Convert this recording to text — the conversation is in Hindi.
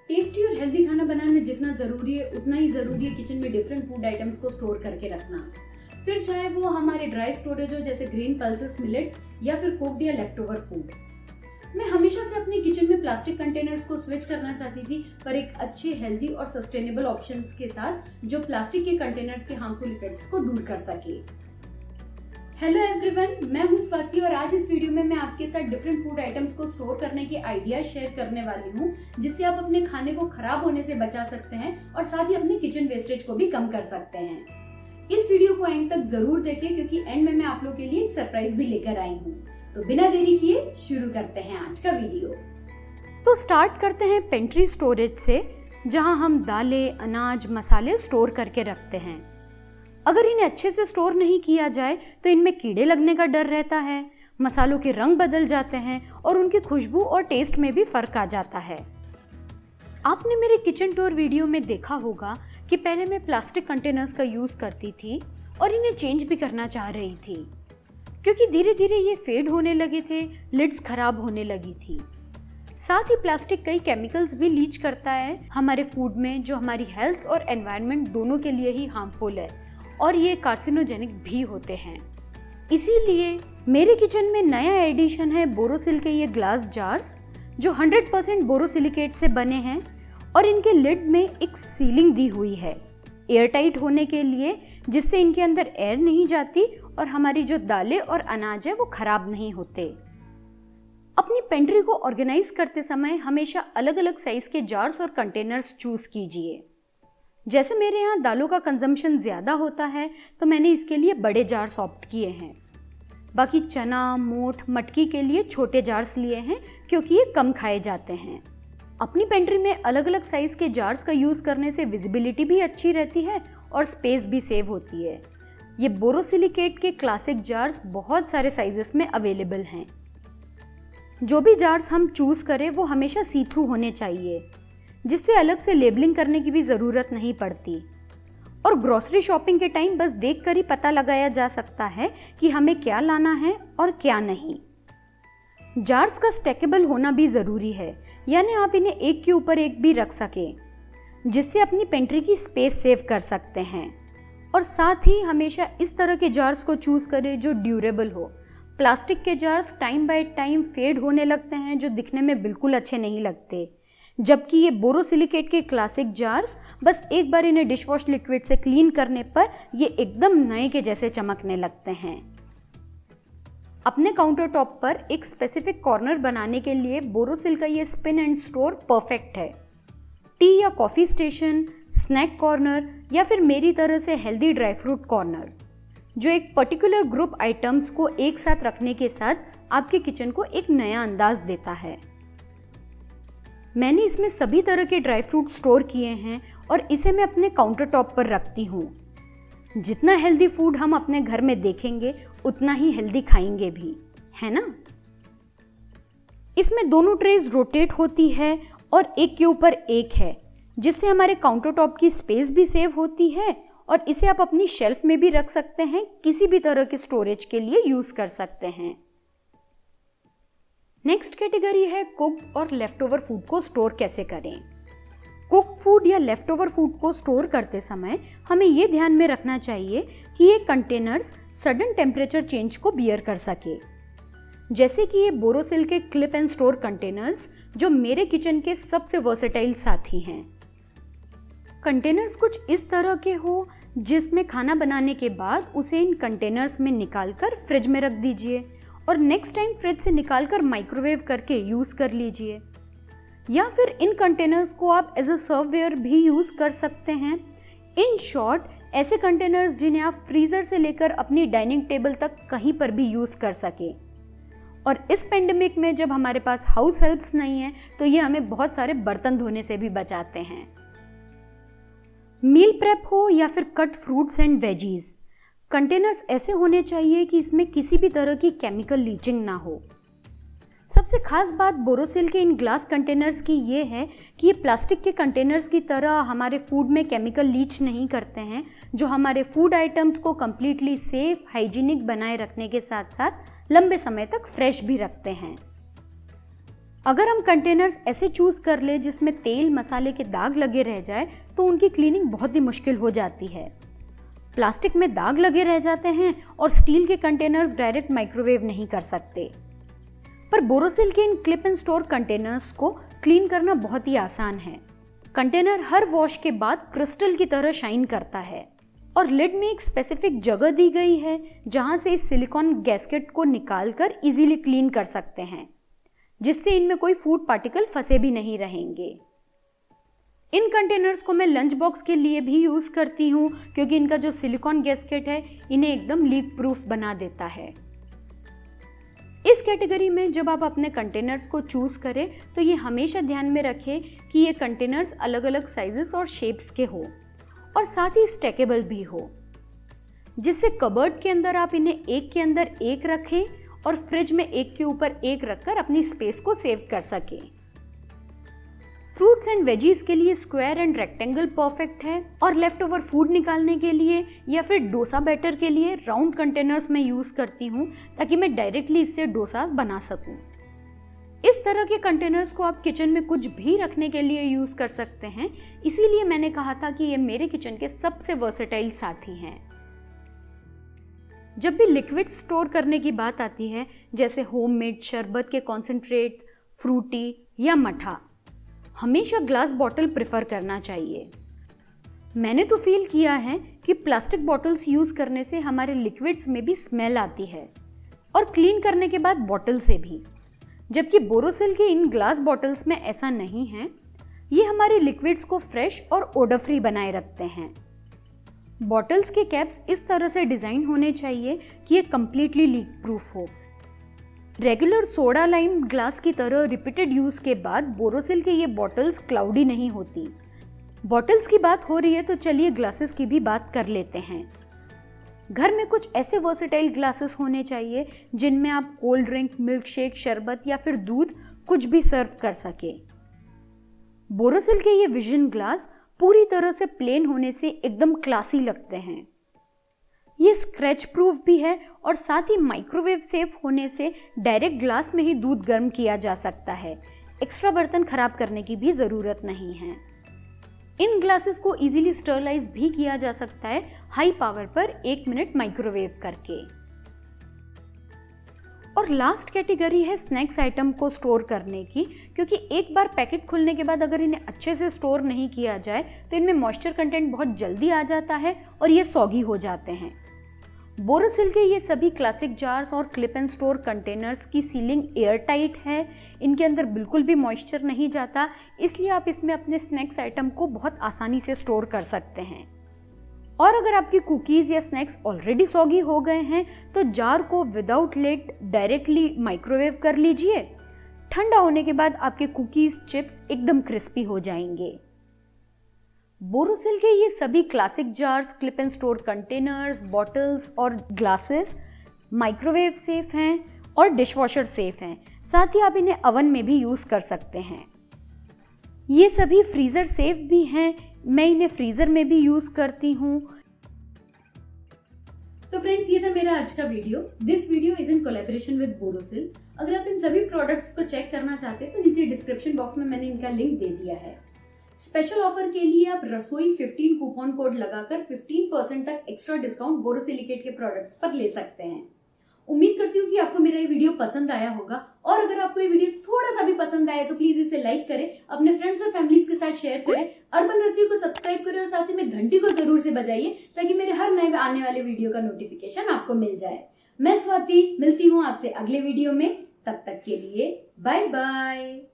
टेस्टी और हेल्दी खाना बनाना जितना ज़रूरी है उतना ही ज़रूरी है किचन में डिफरेंट फूड आइटम्स को स्टोर करके रखना। फिर चाहे वो हमारे ड्राई स्टोरेज हो जैसे ग्रेन पल्सेस, मिलेट्स या फिर कुक्ड या लेफ्ट ओवर फूड। मैं हमेशा से अपनी किचन में प्लास्टिक कंटेनर्स को स्विच करना चाहती थी, पर एक अच्छे, हेल्दी और सस्टेनेबल ऑप्शंस के साथ जो प्लास्टिक के कंटेनर्स के हार्मफुल इफेक्ट्स को दूर कर सके। हेलो एवरीवन, मैं हूं स्वाति और आज इस वीडियो में मैं आपके साथ डिफरेंट फूड आइटम्स को स्टोर करने के आइडियाज शेयर करने वाली हूं, जिससे आप अपने खाने को खराब होने से बचा सकते हैं और साथ ही अपने किचन वेस्टेज को भी कम कर सकते हैं। इस वीडियो को एंड तक जरूर देखें क्योंकि एंड में मैं आप लोग के लिए एक सरप्राइज भी लेकर आई हूँ। तो बिना देरी किए शुरू करते हैं आज का वीडियो। तो स्टार्ट करते हैं पेंट्री स्टोरेज से, जहां हम दालें, अनाज, मसाले स्टोर करके रखते हैं। अगर इन्हें अच्छे से स्टोर नहीं किया जाए तो इनमें कीड़े लगने का डर रहता है, मसालों के रंग बदल जाते हैं और उनकी खुशबू और टेस्ट में भी फर्क आ जाता है। आपने मेरे किचन टूर वीडियो में देखा होगा कि पहले मैं प्लास्टिक कंटेनर्स का यूज करती थी और इन्हें चेंज भी करना चाह रही थी, क्योंकि धीरे धीरे ये फेड होने लगे थे, लिड्स खराब होने लगी थी। साथ ही प्लास्टिक कई केमिकल्स भी लीच करता है हमारे फूड में, जो हमारी हेल्थ और एनवायरनमेंट दोनों के लिए ही हार्मफुल है और ये कार्सिनोजेनिक भी होते हैं। इसीलिए मेरे किचन में नया एडिशन है बोरोसिल के ये ग्लास जार्स, जो 100% बोरोसिलिकेट से बने हैं और इनके लिड में एक सीलिंग दी हुई है एयर टाइट होने के लिए, जिससे इनके अंदर एयर नहीं जाती और हमारी जो दालें और अनाज है वो खराब नहीं होते। अपनी पेंट्री को ऑर्गेनाइज करते समय हमेशा अलग अलग साइज के जार्स और कंटेनर्स चूज कीजिए। जैसे मेरे यहाँ दालों का कंजम्पशन ज़्यादा होता है तो मैंने इसके लिए बड़े जार्स ऑप्ट किए हैं। बाकी चना, मोठ, मटकी के लिए छोटे जार्स लिए हैं क्योंकि ये कम खाए जाते हैं। अपनी पेंट्री में अलग अलग साइज़ के जार्स का यूज़ करने से विजिबिलिटी भी अच्छी रहती है और स्पेस भी सेव होती है। ये बोरोसिलिकेट के क्लासिक जार्स बहुत सारे साइजेस में अवेलेबल हैं। जो भी जार्स हम चूज़ करें वो हमेशा सी थ्रू होने चाहिए, जिससे अलग से लेबलिंग करने की भी ज़रूरत नहीं पड़ती। और ग्रोसरी शॉपिंग के टाइम बस देखकर ही पता लगाया जा सकता है कि हमें क्या लाना है और क्या नहीं। जार्स का स्टैकेबल होना भी ज़रूरी है, यानी आप इन्हें एक के ऊपर एक भी रख सकें, जिससे अपनी पेंट्री की स्पेस सेव कर सकते हैं। और साथ ही हमेशा इस तरह के जार्स को चूज़ करें जो ड्यूरेबल हो। प्लास्टिक के jars time by time fade होने लगते हैं, जो दिखने में बिल्कुल अच्छे नहीं लगते, जबकि ये बोरोसिलिकेट के क्लासिक जार्स बस एक बार इन्हें डिशवॉश लिक्विड से क्लीन करने पर ये एकदम नए के जैसे चमकने लगते हैं। अपने काउंटर टॉप पर एक स्पेसिफिक कॉर्नर बनाने के लिए बोरोसिल का ये स्पिन एंड स्टोर परफेक्ट है। टी या कॉफ़ी स्टेशन, स्नैक कॉर्नर या फिर मेरी तरह से हेल्दी ड्राई फ्रूट कॉर्नर, जो एक पर्टिकुलर ग्रुप आइटम्स को एक साथ रखने के साथ आपके किचन को एक नया अंदाज देता है। मैंने इसमें सभी तरह के ड्राई फ्रूट स्टोर किए हैं और इसे मैं अपने काउंटर टॉप पर रखती हूँ। जितना हेल्दी फूड हम अपने घर में देखेंगे उतना ही हेल्दी खाएंगे भी, है ना। इसमें दोनों ट्रेज रोटेट होती है और एक के ऊपर एक है, जिससे हमारे काउंटर टॉप की स्पेस भी सेव होती है और इसे आप अपनी शेल्फ में भी रख सकते हैं, किसी भी तरह के स्टोरेज के लिए यूज कर सकते हैं। नेक्स्ट कैटेगरी है कुक्ड और लेफ्ट ओवर फूड को स्टोर कैसे करें। कुक्ड फूड या लेफ्ट ओवर फूड को स्टोर करते समय हमें ये ध्यान में रखना चाहिए कि ये कंटेनर्स सडन टेम्परेचर चेंज को बियर कर सके, जैसे कि ये बोरोसिल के क्लिप एंड स्टोर कंटेनर्स, जो मेरे किचन के सबसे वर्सेटाइल साथी हैं। कंटेनर्स कुछ इस तरह के हो जिसमें खाना बनाने के बाद उसे इन कंटेनर्स में निकालकर फ्रिज में रख दीजिए और नेक्स्ट टाइम फ्रिज से निकालकर माइक्रोवेव करके यूज़ कर लीजिए। या फिर इन कंटेनर्स को आप एज अ सर्ववेयर भी यूज़ कर सकते हैं। इन शॉर्ट, ऐसे कंटेनर्स जिन्हें आप फ्रीज़र से लेकर अपनी डाइनिंग टेबल तक कहीं पर भी यूज़ कर सकें। और इस पेंडेमिक में जब हमारे पास हाउस हेल्प्स नहीं है तो ये हमें बहुत सारे बर्तन धोने से भी बचाते हैं। मील प्रेप हो या फिर cut fruits and veggies, containers ऐसे होने चाहिए कि इसमें किसी भी तरह की केमिकल लीचिंग ना हो। सबसे खास बात बोरोसिल के इन ग्लास कंटेनर्स की ये है कि ये प्लास्टिक के कंटेनर्स की तरह हमारे फूड में केमिकल लीच नहीं करते हैं, जो हमारे फूड आइटम्स को कम्प्लीटली सेफ, हाइजीनिक बनाए रखने के साथ साथ लंबे समय तक फ्रेश भी रखते हैं। अगर हम कंटेनर्स ऐसे चूज कर ले जिसमें तेल मसाले के दाग लगे रह जाए तो उनकी क्लीनिंग बहुत ही मुश्किल हो जाती है। प्लास्टिक में दाग लगे रह जाते हैं और स्टील के कंटेनर्स डायरेक्ट माइक्रोवेव नहीं कर सकते। पर बोरोसिल के इन क्लिप एंड स्टोर कंटेनर्स को क्लीन करना बहुत ही आसान है। कंटेनर हर वॉश के बाद क्रिस्टल की तरह शाइन करता है और लिड में एक स्पेसिफिक जगह दी गई है जहां से इस सिलिकॉन गैस्केट को निकालकर इजीली क्लीन कर सकते हैं, जिससे इनमें कोई फूड पार्टिकल फंसे भी नहीं रहेंगे। इन कंटेनर्स को मैं लंच बॉक्स के लिए भी यूज करती हूँ क्योंकि इनका जो सिलिकॉन गैस्केट है इन्हें एकदम लीक प्रूफ बना देता है। इस कैटेगरी में जब आप अपने कंटेनर्स को चूज करें तो ये हमेशा ध्यान में रखें कि ये कंटेनर्स अलग अलग साइजेस और शेप्स के हो और साथ ही स्टैकेबल भी हो, जिससे कबर्ड के अंदर आप इन्हें एक के अंदर एक रखें और फ्रिज में एक के ऊपर एक रखकर अपनी स्पेस को सेव कर सकें। फ्रूट्स एंड वेजीज के लिए स्क्वायर एंड रेक्टेंगल परफेक्ट है और लेफ्ट ओवर फूड निकालने के लिए या फिर डोसा बैटर के लिए राउंड कंटेनर्स में यूज करती हूँ ताकि मैं डायरेक्टली इससे डोसा बना सकूं। इस तरह के कंटेनर्स को आप किचन में कुछ भी रखने के लिए यूज कर सकते हैं, इसीलिए मैंने कहा था कि ये मेरे किचन के सबसे वर्सेटाइल साथी हैं। जब भी लिक्विड स्टोर करने की बात आती है, जैसे होममेड शरबत के कॉन्सेंट्रेट्स, फ्रूटी या मठा, हमेशा ग्लास बॉटल प्रेफर करना चाहिए। मैंने तो फील किया है कि प्लास्टिक बॉटल्स यूज करने से हमारे लिक्विड्स में भी स्मेल आती है और क्लीन करने के बाद बॉटल से भी, जबकि बोरोसिल के इन ग्लास बॉटल्स में ऐसा नहीं है। ये हमारे लिक्विड्स को फ्रेश और ओडर फ्री बनाए रखते हैं। बॉटल्स के कैप्स इस तरह से डिजाइन होने चाहिए कि ये कंप्लीटली लीक प्रूफ हो। रेगुलर सोडा लाइम ग्लास की तरह रिपीटेड यूज के बाद बोरोसिल के ये बॉटल्स क्लाउडी नहीं होती। बॉटल्स की बात हो रही है तो चलिए ग्लासेस की भी बात कर लेते हैं। घर में कुछ ऐसे वर्सेटाइल ग्लासेस होने चाहिए जिनमें आप कोल्ड ड्रिंक, मिल्क शेक, शरबत या फिर दूध कुछ भी सर्व कर सके। बोरोसिल के ये विजन ग्लास पूरी तरह से प्लेन होने से एकदम क्लासी लगते हैं। ये स्क्रैच प्रूफ भी है और साथ ही माइक्रोवेव सेफ होने से डायरेक्ट ग्लास में ही दूध गर्म किया जा सकता है। एक्स्ट्रा बर्तन खराब करने की भी ज़रूरत नहीं है। इन ग्लासेस को इजीली स्टरलाइज भी किया जा सकता है हाई पावर पर 1 मिनट माइक्रोवेव करके। और लास्ट कैटेगरी है स्नैक्स आइटम को स्टोर करने की, क्योंकि एक बार पैकेट खुलने के बाद अगर इन्हें अच्छे से स्टोर नहीं किया जाए तो इनमें मॉइस्चर कंटेंट बहुत जल्दी आ जाता है और ये सॉगी हो जाते हैं। बोरोसिल के ये सभी क्लासिक जार्स और क्लिप एंड स्टोर कंटेनर्स की सीलिंग एयर टाइट है, इनके अंदर बिल्कुल भी मॉइस्चर नहीं जाता, इसलिए आप इसमें अपने स्नैक्स आइटम को बहुत आसानी से स्टोर कर सकते हैं। और अगर आपकी कुकीज़ या स्नैक्स ऑलरेडी सॉगी हो गए हैं तो जार को विदाउट लिड डायरेक्टली माइक्रोवेव कर लीजिए। ठंडा होने के बाद आपके कुकीज़, चिप्स एकदम क्रिस्पी हो जाएंगे। बोरोसिल के ये सभी classic jars, clip and store containers, bottles और ग्लासेस माइक्रोवेव सेफ हैं और डिशवॉशर सेफ हैं। साथ ही आप इन्हें ओवन में भी यूज़ कर सकते हैं। ये सभी फ्रीज़र सेफ भी हैं, मैं इन्हें फ्रीज़र में भी यूज़ करती हूँ। तो फ्रेंड्स, ये था मेरा आज का video. This video is in collaboration with Borosil. अगर आप इन सभी प्रोडक्ट्स को चेक करना चाहते हैं तो नीचे डिस्क्रिप्शन बॉक्स में मैंने इनका लिंक दे दिया है। स्पेशल ऑफर के लिए आप रसोई 15 कूपन कोड लगाकर 15% तक एक्स्ट्रा डिस्काउंट बोरोसिलिकेट के प्रोडक्ट्स पर ले सकते हैं। उम्मीद करती हूँ कि आपको मेरा ये वीडियो पसंद आया होगा, और अगर आपको ये वीडियो थोड़ा सा भी पसंद आया तो प्लीज इसे लाइक करें, अपने फ्रेंड्स और फैमिलीज के साथ शेयर करें, अर्बन रेसिपी को सब्सक्राइब करें और साथ ही में घंटी को जरूर से बजाइए ताकि मेरे हर नए आने वाले वीडियो का नोटिफिकेशन आपको मिल जाए। मैं स्वाति मिलती हूँ आपसे अगले वीडियो में, तब तक के लिए बाय बाय।